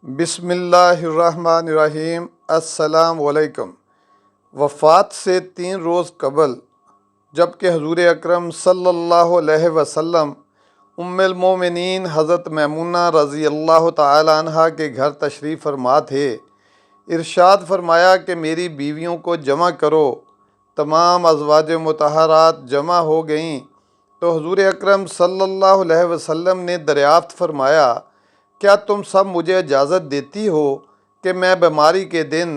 بسم اللہ الرحمن الرحیم۔ السلام علیکم۔ وفات سے 3 روز قبل جبکہ حضور اکرم صلی اللہ علیہ وسلم ام المومنین حضرت میمونہ رضی اللہ تعالی عنہا کے گھر تشریف فرما تھے، ارشاد فرمایا کہ میری بیویوں کو جمع کرو۔ تمام ازواج مطہرات جمع ہو گئیں تو حضور اکرم صلی اللہ علیہ وسلم نے دریافت فرمایا، کیا تم سب مجھے اجازت دیتی ہو کہ میں بیماری کے دن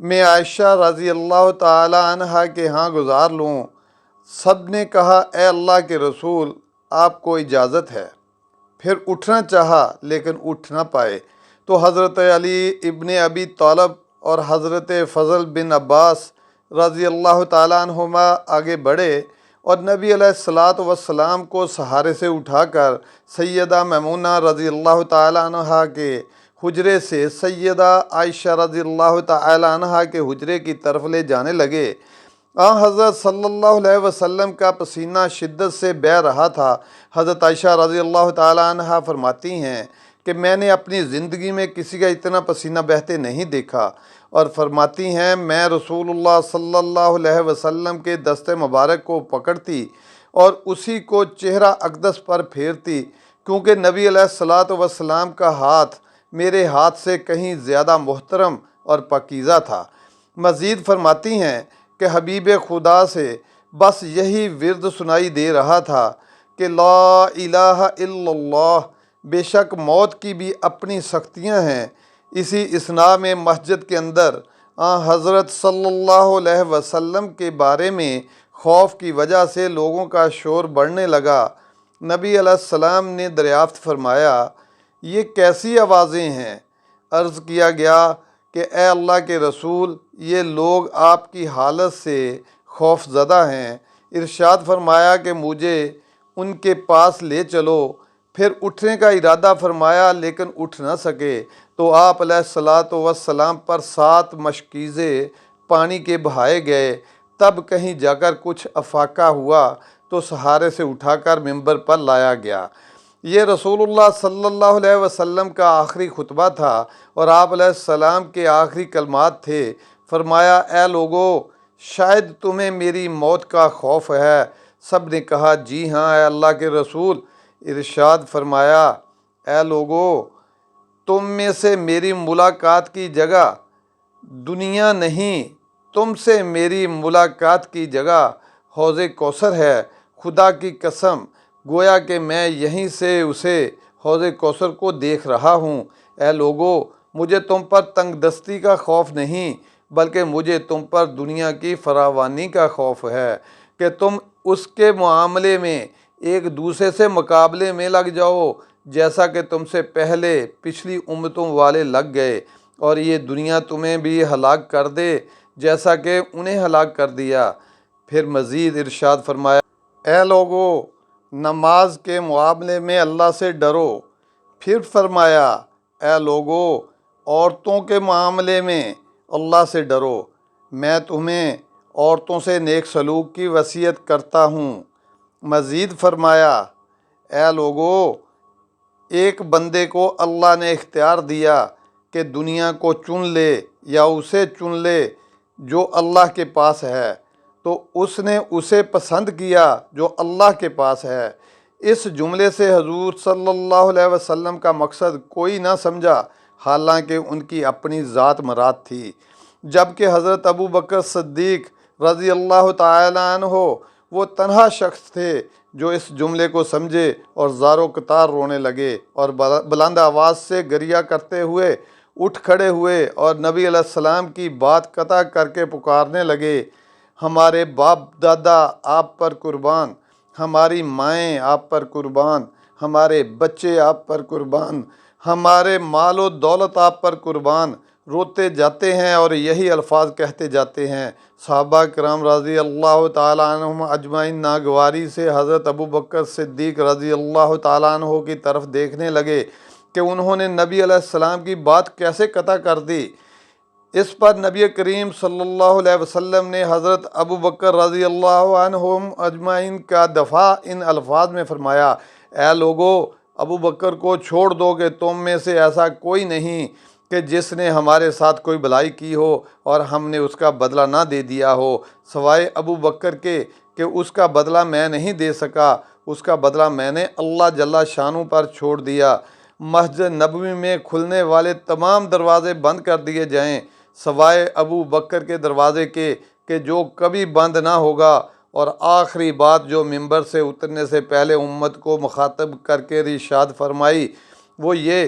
میں عائشہ رضی اللہ تعالی عنہا کے ہاں گزار لوں؟ سب نے کہا، اے اللہ کے رسول، آپ کو اجازت ہے۔ پھر اٹھنا چاہا لیکن اٹھ نہ پائے تو حضرت علی ابن ابی طالب اور حضرت فضل بن عباس رضی اللہ تعالیٰ عنہما آگے بڑھے اور نبی علیہ الصلاۃ والسلام کو سہارے سے اٹھا کر سیدہ میمونہ رضی اللہ تعالیٰ عنہا کے حجرے سے سیدہ عائشہ رضی اللہ تعالیٰ عنہا کے حجرے کی طرف لے جانے لگے۔ حضرت صلی اللہ علیہ وسلم کا پسینہ شدت سے بہہ رہا تھا۔ حضرت عائشہ رضی اللہ تعالیٰ عنہا فرماتی ہیں کہ میں نے اپنی زندگی میں کسی کا اتنا پسینہ بہتے نہیں دیکھا، اور فرماتی ہیں میں رسول اللہ صلی اللہ علیہ وسلم کے دست مبارک کو پکڑتی اور اسی کو چہرہ اقدس پر پھیرتی، کیونکہ نبی علیہ الصلاۃ والسلام کا ہاتھ میرے ہاتھ سے کہیں زیادہ محترم اور پاکیزہ تھا۔ مزید فرماتی ہیں کہ حبیب خدا سے بس یہی ورد سنائی دے رہا تھا کہ لا الہ الا اللہ، بے شک موت کی بھی اپنی سختیاں ہیں۔ اسی اثناء میں مسجد کے اندر حضرت صلی اللہ علیہ وسلم کے بارے میں خوف کی وجہ سے لوگوں کا شور بڑھنے لگا۔ نبی علیہ السلام نے دریافت فرمایا، یہ کیسی آوازیں ہیں؟ عرض کیا گیا کہ اے اللہ کے رسول، یہ لوگ آپ کی حالت سے خوف زدہ ہیں۔ ارشاد فرمایا کہ مجھے ان کے پاس لے چلو۔ پھر اٹھنے کا ارادہ فرمایا لیکن اٹھ نہ سکے تو آپ علیہ الصلاۃ والسلام پر 7 مشکیزے پانی کے بہائے گئے۔ تب کہیں جا کر کچھ افاقہ ہوا تو سہارے سے اٹھا کر ممبر پر لایا گیا۔ یہ رسول اللہ صلی اللہ علیہ وسلم کا آخری خطبہ تھا اور آپ علیہ السلام کے آخری کلمات تھے۔ فرمایا، اے لوگو، شاید تمہیں میری موت کا خوف ہے۔ سب نے کہا، جی ہاں اے اللہ کے رسول۔ ارشاد فرمایا، اے لوگو، تم میں سے میری ملاقات کی جگہ دنیا نہیں، تم سے میری ملاقات کی جگہ حوض کوثر ہے۔ خدا کی قسم، گویا کہ میں یہیں سے اسے حوض کوثر کو دیکھ رہا ہوں۔ اے لوگو، مجھے تم پر تنگ دستی کا خوف نہیں، بلکہ مجھے تم پر دنیا کی فراوانی کا خوف ہے کہ تم اس کے معاملے میں ایک دوسرے سے مقابلے میں لگ جاؤ، جیسا کہ تم سے پہلے پچھلی امتوں والے لگ گئے، اور یہ دنیا تمہیں بھی ہلاک کر دے جیسا کہ انہیں ہلاک کر دیا۔ پھر مزید ارشاد فرمایا، اے لوگو، نماز کے معاملے میں اللہ سے ڈرو۔ پھر فرمایا، اے لوگو، عورتوں کے معاملے میں اللہ سے ڈرو۔ میں تمہیں عورتوں سے نیک سلوک کی وصیت کرتا ہوں۔ مزید فرمایا، اے لوگو، ایک بندے کو اللہ نے اختیار دیا کہ دنیا کو چن لے یا اسے چن لے جو اللہ کے پاس ہے، تو اس نے اسے پسند کیا جو اللہ کے پاس ہے۔ اس جملے سے حضور صلی اللہ علیہ وسلم کا مقصد کوئی نہ سمجھا، حالانکہ ان کی اپنی ذات مراد تھی، جبکہ حضرت ابو بکر صدیق رضی اللہ تعالیٰ عنہ وہ تنہا شخص تھے جو اس جملے کو سمجھے اور زار و قطار رونے لگے اور بلند آواز سے گریہ کرتے ہوئے اٹھ کھڑے ہوئے اور نبی علیہ السلام کی بات قطع کر کے پکارنے لگے، ہمارے باپ دادا آپ پر قربان، ہماری مائیں آپ پر قربان، ہمارے بچے آپ پر قربان، ہمارے مال و دولت آپ پر قربان۔ روتے جاتے ہیں اور یہی الفاظ کہتے جاتے ہیں۔ صحابہ کرام رضی اللہ تعالیٰ عنہم اجمعین ناگواری سے حضرت ابو بکر صدیق رضی اللہ تعالیٰ عنہ کی طرف دیکھنے لگے کہ انہوں نے نبی علیہ السلام کی بات کیسے قطع کر دی۔ اس پر نبی کریم صلی اللہ علیہ وسلم نے حضرت ابو بکر رضی اللہ عنہم اجمعین کا دفاع ان الفاظ میں فرمایا، اے لوگو، ابو بکر کو چھوڑ دو کہ تم میں سے ایسا کوئی نہیں کہ جس نے ہمارے ساتھ کوئی بھلائی کی ہو اور ہم نے اس کا بدلہ نہ دے دیا ہو، سوائے ابو بکر کے کہ اس کا بدلہ میں نہیں دے سکا، اس کا بدلہ میں نے اللہ جل شانہ پر چھوڑ دیا۔ مسجد نبوی میں کھلنے والے تمام دروازے بند کر دیے جائیں سوائے ابو بکر کے دروازے کے کہ جو کبھی بند نہ ہوگا۔ اور آخری بات جو ممبر سے اترنے سے پہلے امت کو مخاطب کر کے ارشاد فرمائی وہ یہ: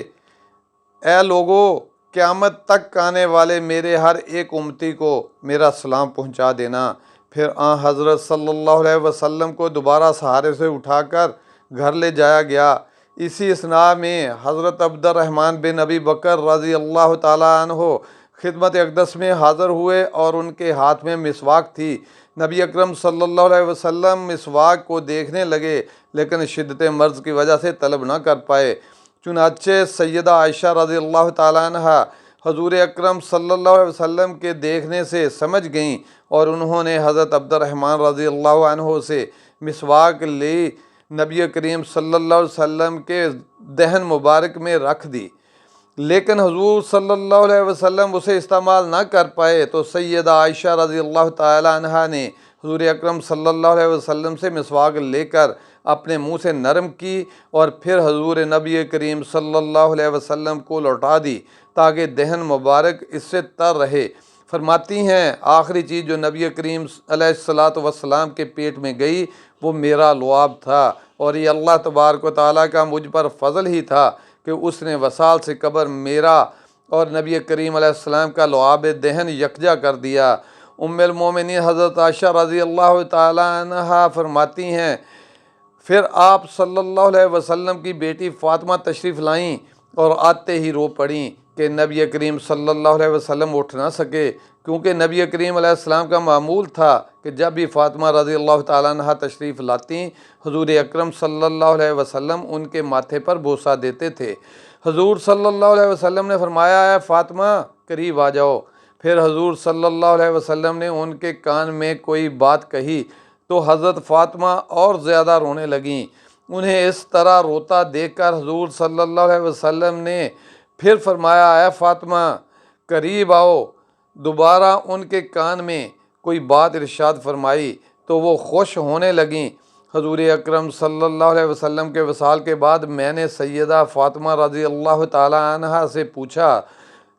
اے لوگو، قیامت تک آنے والے میرے ہر ایک امتی کو میرا سلام پہنچا دینا۔ پھر حضرت صلی اللہ علیہ وسلم کو دوبارہ سہارے سے اٹھا کر گھر لے جایا گیا۔ اسی اثناء میں حضرت عبد الرحمن بن ابی بکر رضی اللہ تعالیٰ عنہ خدمت اقدس میں حاضر ہوئے اور ان کے ہاتھ میں مسواک تھی۔ نبی اکرم صلی اللہ علیہ وسلم مسواک کو دیکھنے لگے لیکن شدت مرض کی وجہ سے طلب نہ کر پائے۔ چنانچہ سیدہ عائشہ رضی اللہ تعالیٰ عنہ حضور اکرم صلی اللہ علیہ وسلم کے دیکھنے سے سمجھ گئیں اور انہوں نے حضرت عبد الرحمن رضی اللہ عنہ سے مسواک لی، نبی کریم صلی اللہ علیہ وسلم کے دہن مبارک میں رکھ دی، لیکن حضور صلی اللہ علیہ وسلم اسے استعمال نہ کر پائے تو سیدہ عائشہ رضی اللہ تعالیٰ عنہا نے حضور اکرم صلی اللہ علیہ وسلم سے مسواک لے کر اپنے منہ سے نرم کی اور پھر حضور نبی کریم صلی اللہ علیہ وسلم کو لوٹا دی تاکہ دہن مبارک اس سے تر رہے۔ فرماتی ہیں آخری چیز جو نبی کریم علیہ الصلاۃ والسلام کے پیٹ میں گئی وہ میرا لعاب تھا، اور یہ اللہ تبارک و تعالیٰ کا مجھ پر فضل ہی تھا کہ اس نے وصال سے قبر میرا اور نبی کریم علیہ السلام کا لعاب دہن یکجا کر دیا۔ ام المومنین حضرت عائشہ رضی اللہ تعالیٰ عنہا فرماتی ہیں پھر آپ صلی اللہ علیہ وسلم کی بیٹی فاطمہ تشریف لائیں اور آتے ہی رو پڑیں کہ نبی کریم صلی اللہ علیہ وسلم اٹھ نہ سکے، کیونکہ نبی کریم علیہ السلام کا معمول تھا کہ جب بھی فاطمہ رضی اللہ تعالیٰ عنہ تشریف لاتی حضور اکرم صلی اللہ علیہ وسلم ان کے ماتھے پر بوسہ دیتے تھے۔ حضور صلی اللہ علیہ وسلم نے فرمایا اے فاطمہ قریب آ جاؤ۔ پھر حضور صلی اللہ علیہ وسلم نے ان کے کان میں کوئی بات کہی تو حضرت فاطمہ اور زیادہ رونے لگیں۔ انہیں اس طرح روتا دیکھ کر حضور صلی اللہ علیہ وسلم نے پھر فرمایا اے فاطمہ قریب آؤ۔ دوبارہ ان کے کان میں کوئی بات ارشاد فرمائی تو وہ خوش ہونے لگیں۔ حضور اکرم صلی اللہ علیہ وسلم کے وصال کے بعد میں نے سیدہ فاطمہ رضی اللہ تعالیٰ عنہا سے پوچھا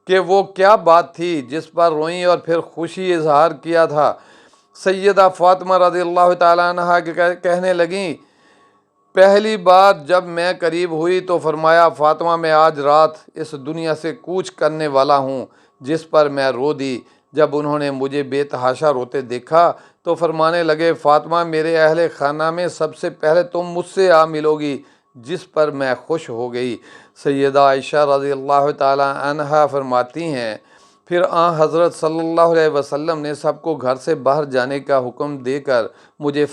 کہ وہ کیا بات تھی جس پر روئیں اور پھر خوشی اظہار کیا تھا۔ سیدہ فاطمہ رضی اللہ تعالیٰ عنہا کہنے لگیں پہلی بار جب میں قریب ہوئی تو فرمایا فاطمہ میں آج رات اس دنیا سے کوچ کرنے والا ہوں، جس پر میں رو دی۔ جب انہوں نے مجھے بے تحاشا روتے دیکھا تو فرمانے لگے فاطمہ میرے اہل خانہ میں سب سے پہلے تم مجھ سے آ ملو گی، جس پر میں خوش ہو گئی۔ سیدہ عائشہ رضی اللہ تعالیٰ عنہا فرماتی ہیں پھر حضرت صلی اللہ علیہ وسلم نے سب کو گھر سے باہر جانے کا حکم دے کر مجھے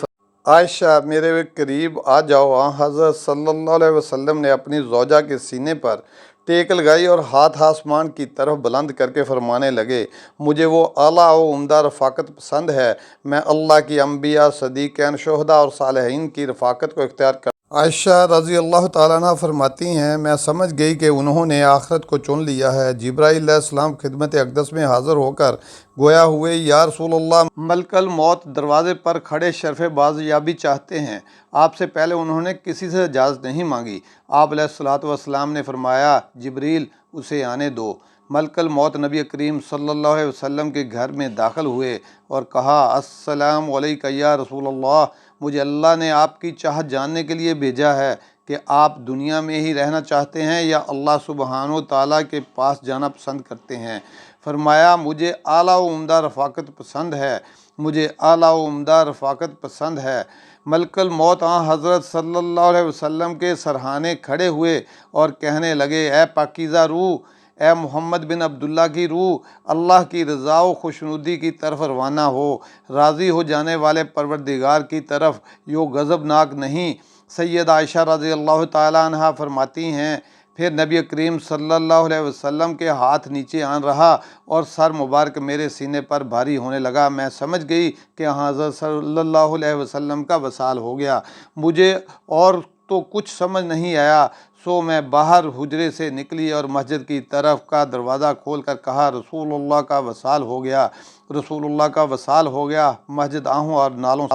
عائشہ میرے قریب آ جاؤ۔ حضرت صلی اللہ علیہ وسلم نے اپنی زوجہ کے سینے پر ٹیک لگائی اور ہاتھ آسمان کی طرف بلند کر کے فرمانے لگے مجھے وہ اعلیٰ و عمدہ رفاقت پسند ہے، میں اللہ کی انبیاء، صدیقین، شہداء اور صالحین کی رفاقت کو اختیار کر۔ عائشہ رضی اللہ تعالیٰ عنہ فرماتی ہیں میں سمجھ گئی کہ انہوں نے آخرت کو چن لیا ہے۔ جبرائیل علیہ السلام خدمت اقدس میں حاضر ہو کر گویا ہوئے یا رسول اللہ ملک الموت دروازے پر کھڑے شرف بازیابی چاہتے ہیں۔ آپ سے پہلے انہوں نے کسی سے اجازت نہیں مانگی۔ آپ علیہ الصلوۃ والسلام نے فرمایا جبریل اسے آنے دو۔ ملک الموت نبی کریم صلی اللہ علیہ وسلم کے گھر میں داخل ہوئے اور کہا السلام علیک یا رسول اللہ، مجھے اللہ نے آپ کی چاہت جاننے کے لیے بھیجا ہے کہ آپ دنیا میں ہی رہنا چاہتے ہیں یا اللہ سبحانہ و تعالیٰ کے پاس جانا پسند کرتے ہیں۔ فرمایا مجھے اعلیٰ و عمدہ رفاقت پسند ہے، مجھے اعلیٰ و عمدہ رفاقت پسند ہے۔ ملک الموت حضرت صلی اللہ علیہ وسلم کے سرہانے کھڑے ہوئے اور کہنے لگے اے پاکیزہ روح، اے محمد بن عبداللہ کی روح، اللہ کی رضا و خوشنودی کی طرف روانہ ہو، راضی ہو جانے والے پروردگار کی طرف، یوں غضبناک نہیں۔ سیدہ عائشہ رضی اللہ تعالیٰ عنہا فرماتی ہیں پھر نبی کریم صلی اللہ علیہ وسلم کے ہاتھ نیچے آن رہا اور سر مبارک میرے سینے پر بھاری ہونے لگا۔ میں سمجھ گئی کہ حضرت صلی اللہ علیہ وسلم کا وصال ہو گیا۔ مجھے اور تو کچھ سمجھ نہیں آیا، سو میں باہر حجرے سے نکلی اور مسجد کی طرف کا دروازہ کھول کر کہا رسول اللہ کا وصال ہو گیا، رسول اللہ کا وصال ہو گیا۔ مسجد آہوں اور نالوں